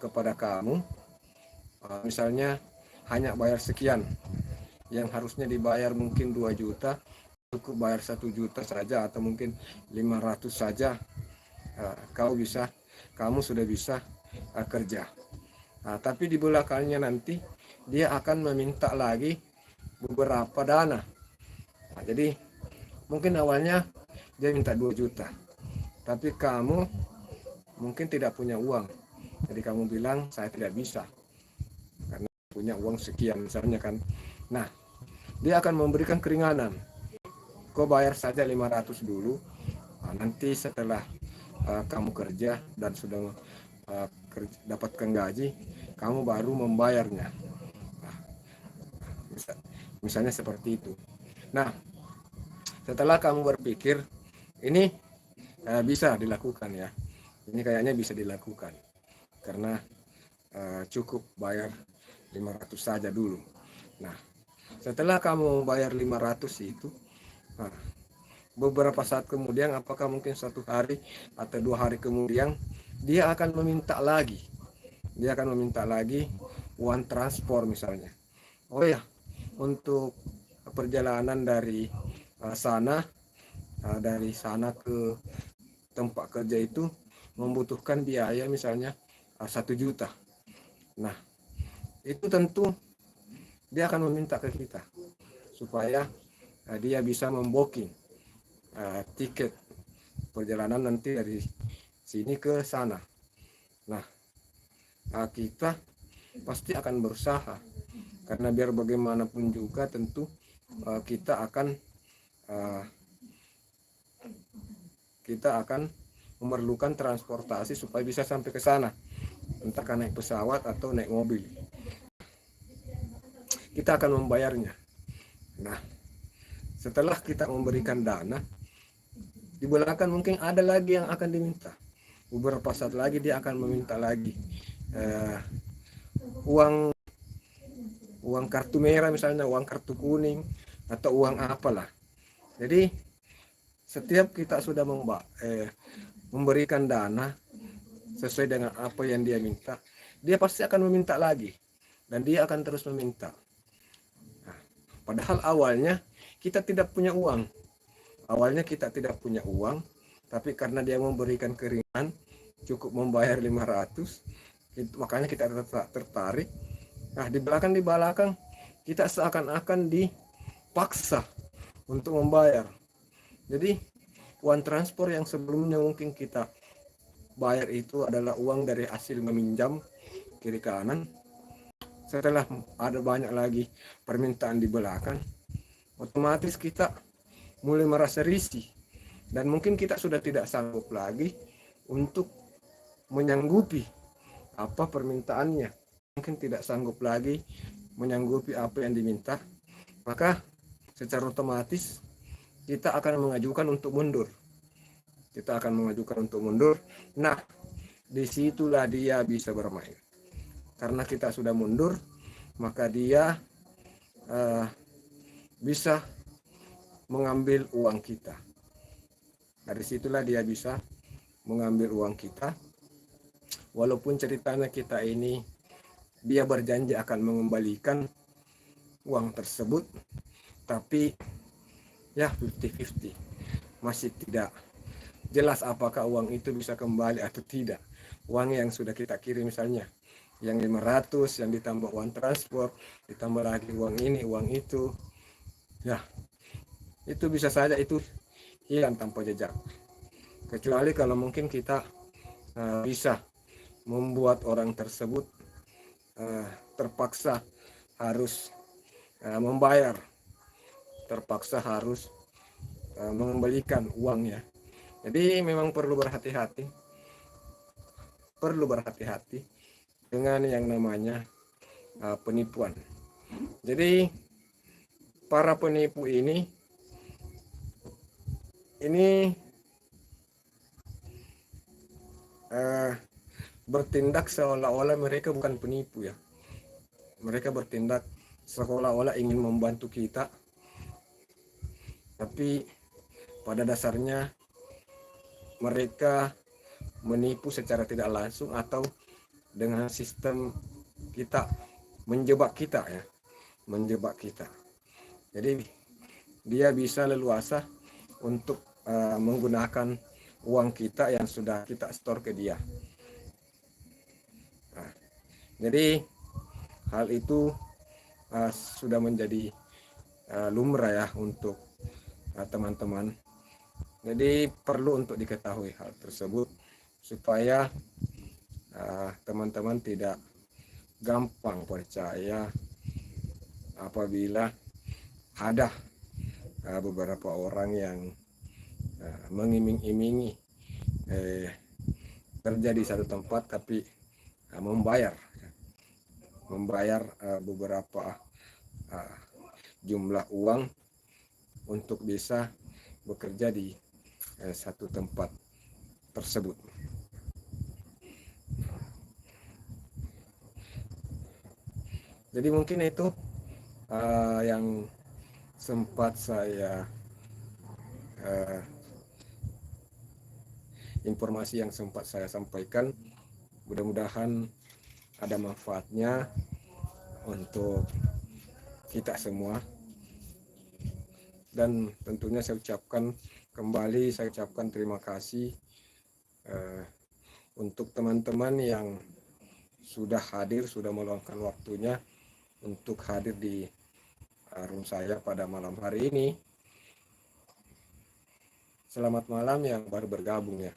kepada kamu, misalnya hanya bayar sekian, yang harusnya dibayar mungkin 2 juta, cukup bayar 1 juta saja atau mungkin 500 saja, kamu sudah bisa kerja. Tapi di belakangnya nanti dia akan meminta lagi beberapa dana. Jadi mungkin awalnya dia minta 2 juta, tapi kamu mungkin tidak punya uang, jadi kamu bilang saya tidak bisa karena punya uang sekian misalnya kan. Nah, dia akan memberikan keringanan, kau bayar saja 500 dulu, nanti setelah kamu kerja dan sudah dapatkan gaji, kamu baru membayarnya. Misalnya seperti itu. Nah, setelah kamu berpikir ini bisa dilakukan ya, ini kayaknya bisa dilakukan karena cukup bayar 500 saja dulu. Nah, setelah kamu bayar 500 itu, beberapa saat kemudian, apakah mungkin 1 hari atau 2 hari kemudian, dia akan meminta lagi. Dia akan meminta lagi uang transport misalnya. Oh ya, untuk perjalanan dari dari sana ke tempat kerja itu membutuhkan biaya misalnya 1 juta. Nah, itu tentu dia akan meminta ke kita supaya dia bisa membooking tiket perjalanan nanti dari sini ke sana. Nah, kita pasti akan berusaha, karena biar bagaimanapun juga tentu kita akan memerlukan transportasi supaya bisa sampai ke sana, entah naik pesawat atau naik mobil. Kita akan membayarnya. Nah, setelah kita memberikan dana, di belakang mungkin ada lagi yang akan diminta. Beberapa saat lagi dia akan meminta lagi uang kartu merah misalnya, uang kartu kuning, atau uang apalah. Jadi setiap kita sudah memberikan dana sesuai dengan apa yang dia minta, dia pasti akan meminta lagi, dan dia akan terus meminta. Nah, padahal awalnya kita tidak punya uang. Tapi karena dia memberikan keringanan, cukup membayar 500, makanya kita tertarik. Nah, di belakang kita seakan-akan dipaksa untuk membayar. Jadi uang transport yang sebelumnya mungkin kita bayar itu adalah uang dari hasil meminjam kiri kanan. Setelah ada banyak lagi permintaan di belakang, otomatis kita mulai merasa risih, dan mungkin kita sudah tidak sanggup lagi untuk menyanggupi apa permintaannya. Mungkin tidak sanggup lagi menyanggupi apa yang diminta, maka secara otomatis kita akan mengajukan untuk mundur. Nah, disitulah dia bisa bermain. Karena kita sudah mundur, maka dia bisa mengambil uang kita. Dari situlah dia bisa mengambil uang kita. Walaupun ceritanya kita ini, dia berjanji akan mengembalikan uang tersebut, tapi ya 50-50. Masih tidak jelas apakah uang itu bisa kembali atau tidak. Uang yang sudah kita kirim misalnya, yang 500, yang ditambah uang transport, ditambah lagi uang ini, uang itu, ya itu bisa saja itu hilang tanpa jejak. Kecuali kalau mungkin kita bisa membuat orang tersebut terpaksa harus membayar, terpaksa harus mengembalikan uangnya. Jadi memang perlu berhati-hati dengan yang namanya penipuan. Jadi para penipu ini bertindak seolah-olah mereka bukan penipu ya. Mereka bertindak seolah-olah ingin membantu kita, tapi pada dasarnya mereka menipu secara tidak langsung atau dengan sistem kita, menjebak kita. Jadi dia bisa leluasa untuk menggunakan uang kita yang sudah kita store ke dia. Nah, jadi hal itu sudah menjadi lumrah ya untuk teman-teman. Jadi perlu untuk diketahui hal tersebut supaya teman-teman tidak gampang percaya apabila ada beberapa orang yang mengiming-imingi kerja di satu tempat tapi membayar beberapa jumlah uang untuk bisa bekerja di satu tempat tersebut. Jadi mungkin itu yang sempat saya informasi yang sempat saya sampaikan. Mudah-mudahan ada manfaatnya untuk kita semua, dan tentunya saya ucapkan terima kasih untuk teman-teman yang sudah hadir, sudah meluangkan waktunya untuk hadir di room saya pada malam hari ini. Selamat malam yang baru bergabung ya.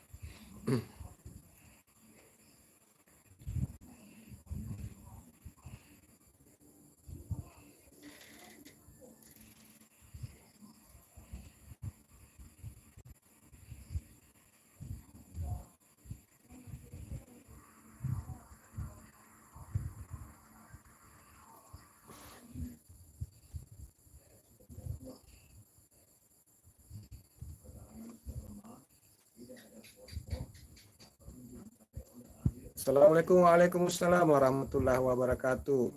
Assalamualaikum, waalaikumsalam warahmatullahi wabarakatuh.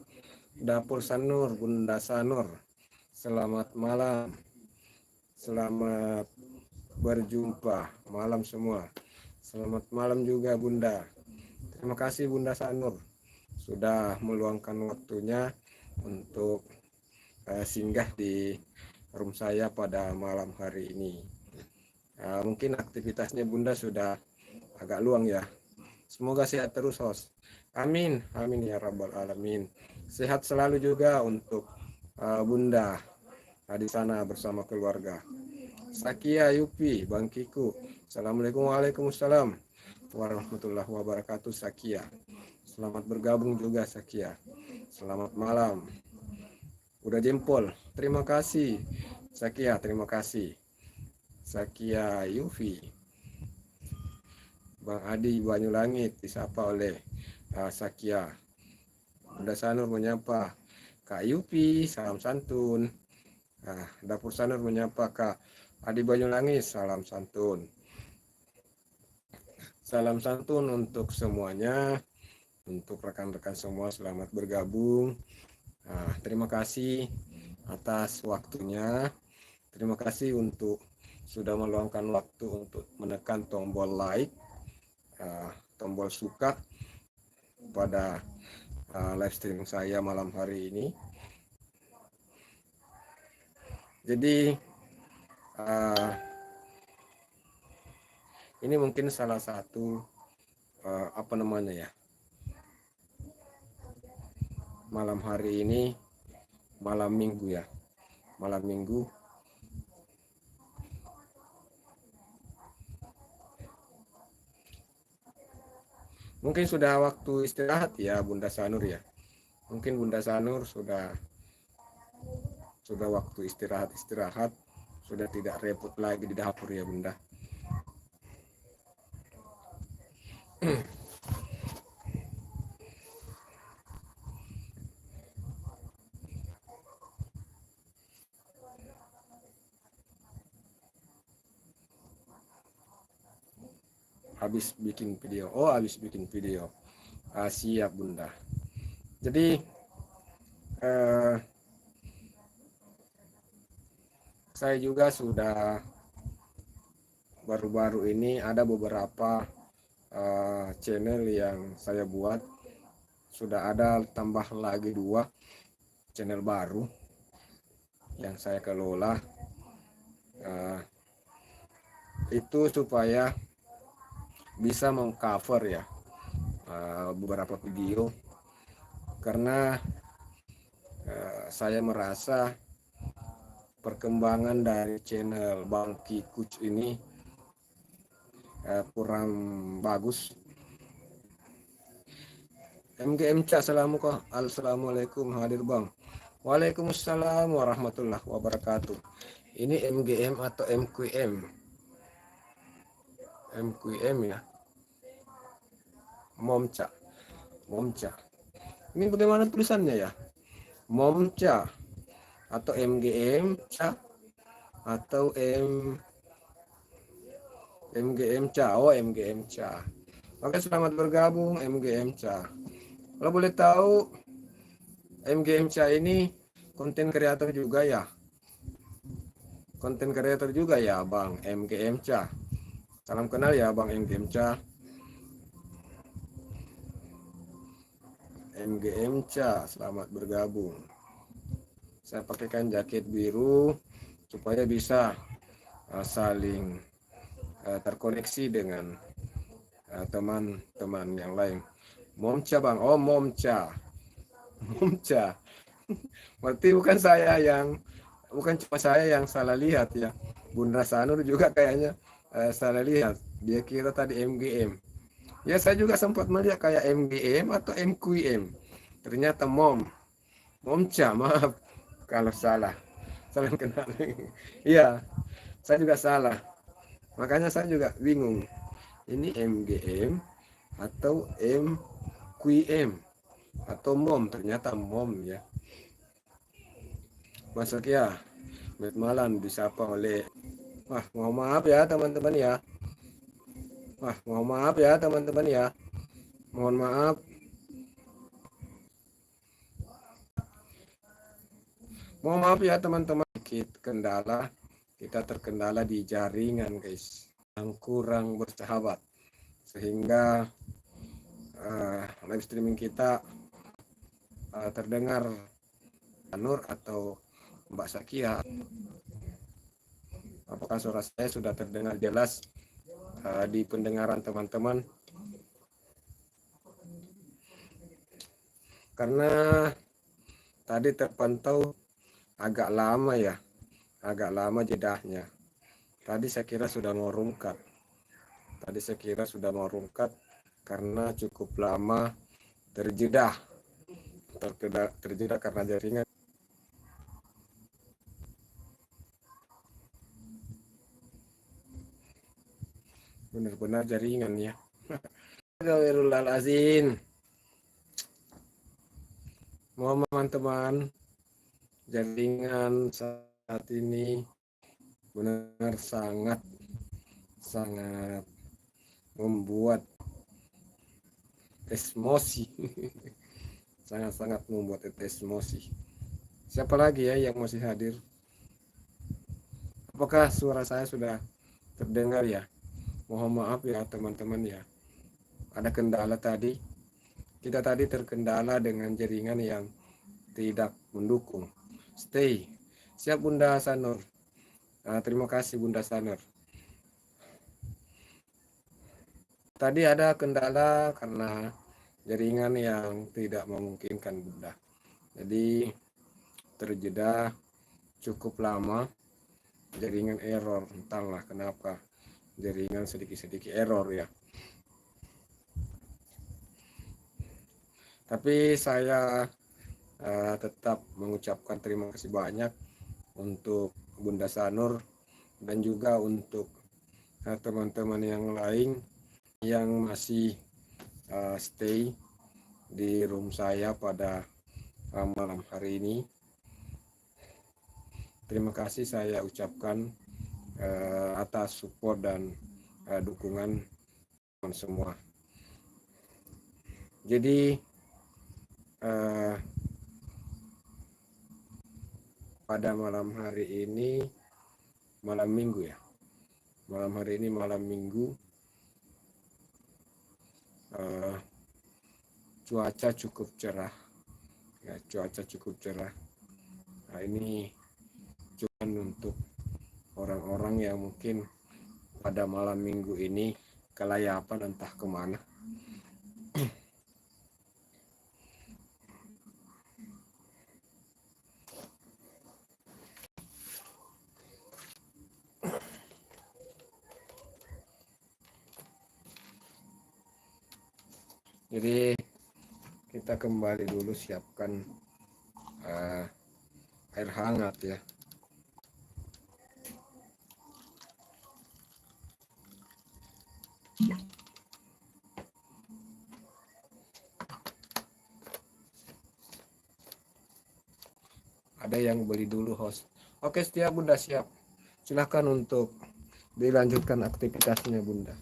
Dapur Sanur, Bunda Sanur. Selamat malam. Selamat berjumpa malam semua. Selamat malam juga Bunda. Terima kasih Bunda Sanur sudah meluangkan waktunya untuk singgah di room saya pada malam hari ini. Mungkin aktivitasnya Bunda sudah agak luang ya. Semoga sehat terus host. Amin, amin ya rabbal alamin. Sehat selalu juga untuk Bunda di sana bersama keluarga. Sakia Yupi, Bang Kiku. Assalamualaikum, waalaikumsalam warahmatullahi wabarakatuh. Sakia, selamat bergabung juga Sakia. Selamat malam. Udah jempol, terima kasih Sakia, terima kasih Sakia Yufi. Bang Adi Banyulangit disapa oleh Sakia. Bunda Sanur menyapa Kak Yupi, salam santun. Dapur Sanur menyapa Kak Adi Banyulangit, salam santun. Salam santun untuk semuanya, untuk rekan-rekan semua, selamat bergabung. Terima kasih atas waktunya. Terima kasih untuk sudah meluangkan waktu untuk menekan tombol like, tombol suka pada live streaming saya malam hari ini. Jadi ini mungkin salah satu malam hari ini malam minggu ya, malam minggu. Mungkin sudah waktu istirahat ya Bunda Sanur ya. Mungkin Bunda Sanur sudah waktu istirahat, sudah tidak repot lagi di dapur ya Bunda. Habis bikin video. Habis bikin video. Siap Bunda. Jadi saya juga sudah baru-baru ini ada beberapa channel yang saya buat. Sudah ada tambah lagi 2 channel baru yang saya kelola. Itu supaya bisa mengcover ya beberapa video, karena saya merasa perkembangan dari channel Bang Kikuc ini kurang bagus. MGM Cak, assalamualaikum, hadir Bang. Waalaikumsalam warahmatullahi wabarakatuh. Ini MGM atau MQM? MQM ya. Momca. Ini bagaimana tulisannya ya? Momca atau MGM Ca atau MGM Ca. MGM Ca. Oke, selamat bergabung MGM Ca. Kalau boleh tahu, MGM Ca ini konten kreator juga ya? Konten kreator juga ya Bang MGM Ca. Salam kenal ya Bang MGM Ca. MGM Ca, selamat bergabung. Saya pakaikan jaket biru supaya bisa saling terkoneksi dengan teman-teman yang lain. Momca Bang, Momca. Berarti bukan cuma saya yang salah lihat ya. Bunda Sanur juga kayaknya salah lihat. Dia kira tadi MGM. Ya, saya juga sempat melihat kayak MGM atau MQM. Ternyata Momca, maaf kalau salah. Salah kenal. Iya, saya juga salah. Makanya saya juga bingung. Ini MGM atau MQM atau ternyata ya. Masuk ya. Malam disapa oleh mohon maaf ya teman-teman ya. Mohon maaf ya teman-teman ya. Mohon maaf. Mohon maaf ya teman-teman, sedikit kendala. Kita terkendala di jaringan guys, yang kurang bersahabat. Sehingga live streaming kita terdengar Nur atau Mbak Sakia. Apakah suara saya sudah terdengar jelas di pendengaran teman-teman? Karena tadi terpantau agak lama ya, agak lama jedahnya. Tadi saya kira sudah mau rungkat. Karena cukup lama terjeda karena jaringan. Benar-benar jaringan ya. Astagfirullahaladzim. Mohon maaf teman, jaringan saat ini benar sangat membuat emosi. Sangat membuat emosi. Siapa lagi ya yang masih hadir? Apakah suara saya sudah terdengar ya? Mohon maaf ya teman-teman ya. Ada kendala tadi. Kita tadi terkendala dengan jaringan yang tidak mendukung. Stay. Siap Bunda Sanur. Terima kasih Bunda Sanur. Tadi ada kendala karena jaringan yang tidak memungkinkan Bunda. Jadi terjeda cukup lama, jaringan error, entahlah kenapa jaringan sedikit-sedikit error ya. Tapi saya tetap mengucapkan terima kasih banyak untuk Bunda Sanur dan juga untuk teman-teman yang lain yang masih stay di room saya pada malam hari ini. Terima kasih saya ucapkan atas support dan dukungan semua. Jadi pada malam hari ini malam minggu ya. Malam hari ini malam minggu, cuaca cukup cerah. Ya, cuaca cukup cerah. Nah, ini cuma untuk orang-orang yang mungkin pada malam minggu ini kelayapan entah kemana. Jadi kita kembali dulu siapkan air hangat ya. Ada yang beli dulu host. Oke, siap Bunda, siap. Silahkan untuk dilanjutkan aktivitasnya Bunda.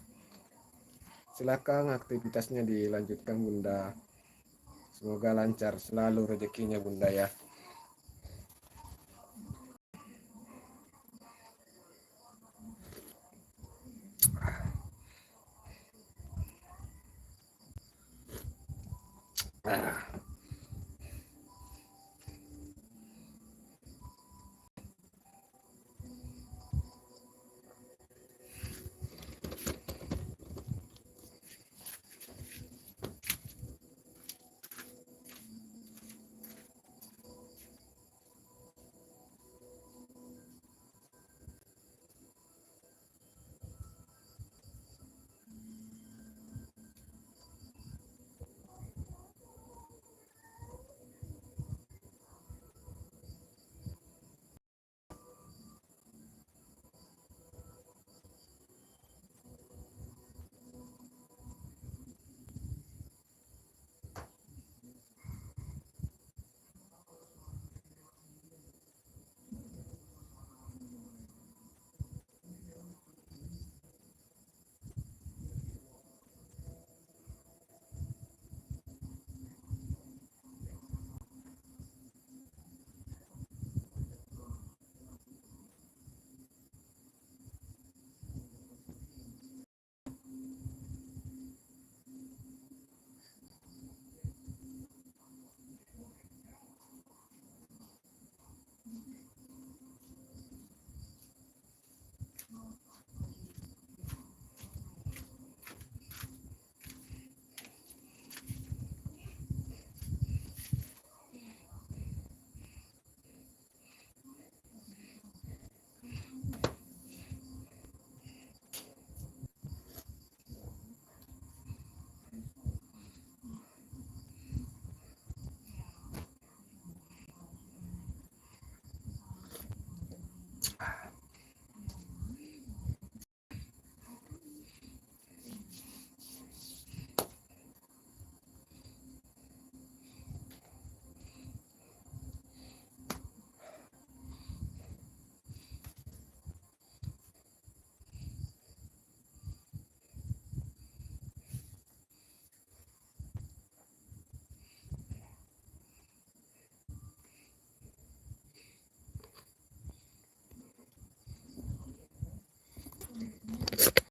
Silakan aktivitasnya dilanjutkan Bunda. Semoga lancar selalu rezekinya Bunda ya.